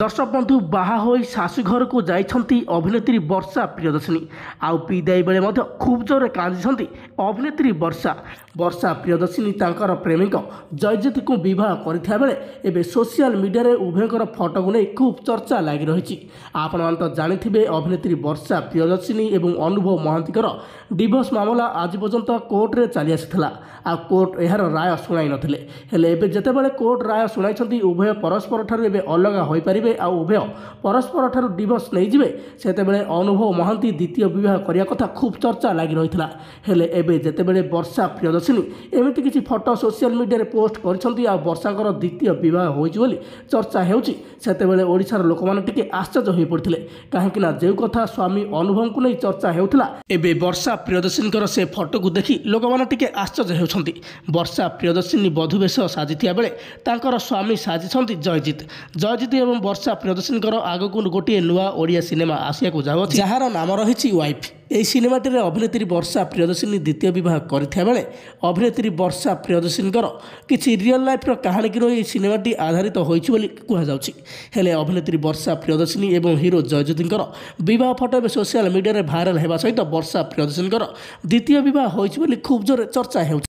दर्शक बंधु बाहा होई शाशुघर को जाइछंती अभिनेत्री वर्षा प्रियदर्शिनी आउ विदाई बेले मध्य खूब जोरे कांदिछंती अभिनेत्री वर्षा प्रियदर्शिनी तांकर प्रेमिक जयजित को विवाह करथिया बेले एबे सोशल मीडिया रे उभयकर फोटो को नै खूब चर्चा लागि रहिछि। आपण मान तो जानिथिबे अभिनेत्री वर्षा प्रियदर्शिनी एवं अनुभव महांतीकर डिवोर्स मामला आज पर्यंत कोर्ट रे चली आसिथिला आ कोर्ट एहार राय सुनाई नथिले हेले एबे जेतेबेले कोर्ट राय सुनाइछंती उभय परस्पर ठारू एबे अलग होई परिबे आ उभय परस्पर ठारू डिवोर्स नै जिवे सेतेबेले अनुभव महांती द्वितीय विवाह करिया कथा खूब चर्चा लागि रहिथिला। हेले एबे जेतेबेले वर्षा प्रियदर्शिनी एमिति किछि फोटो सोशल मीडिया रे पोस्ट करछंती आ वर्षाकर द्वितीय विवाह होइछि बोली चर्चा हेउछि सेतेबेले ओडिसार लोकमान टिके आश्चर्य होई पड़थिले काहेकि ना जे कथा स्वामी अनुभव को नै चर्चा हेउथिला एबे वर्षा प्रियदर्शिनीकर से फोटो को देखि लोकमान टिके आश्चर्य हेउछंती। वर्षा प्रियदर्शिनी वधु वेश साजिथिया बेले तांकर स्वामी साजिछंती जयजित एवं वर्षा प्रियदर्शिनीकर आगकु गोटे नुआ ओडिया सिनेमा आसिया को जाउछि जहार नाम रहिछि वाइफ। এই সিনেমাটিরে অভিনেত্রী বর্ষা প্রিয়দর্শিনী দ্বিতীয় বিবাহ করিଥିବା ବେଳେ অভিনেত্রী বর্ষা প্রিয়দর্শিনীଙ୍କର କିଛି ରିଅଲ୍ ଲାଇଫ୍ର କାହାଣୀକୁ ନେଇ ଏହି ସିନେମାଟି ଆଧାରିତ ହୋଇଛି ବୋଲି କୁହାଯାଉଛି। ହେଲେ ଅଭିନେତ୍ରୀ ବର୍ଷା ପ୍ରିୟଦର୍ଶିନୀ ଏବଂ ହିରୋ ଜୟଜିତଙ୍କର ବିବାହ ଫଟୋ ଏବେ ସୋସିଆଲ ମିଡ଼ିଆରେ ଭାଇରାଲ ହେବା ସହିତ ବର୍ଷା ପ୍ରିୟଦର୍ଶିନୀଙ୍କର ଦ୍ୱିତୀୟ ବିବାହ ହୋଇଛି ବୋଲି ଖୁବ୍ ଜୋରରେ ଚର୍ଚ୍ଚା ହେଉଛି।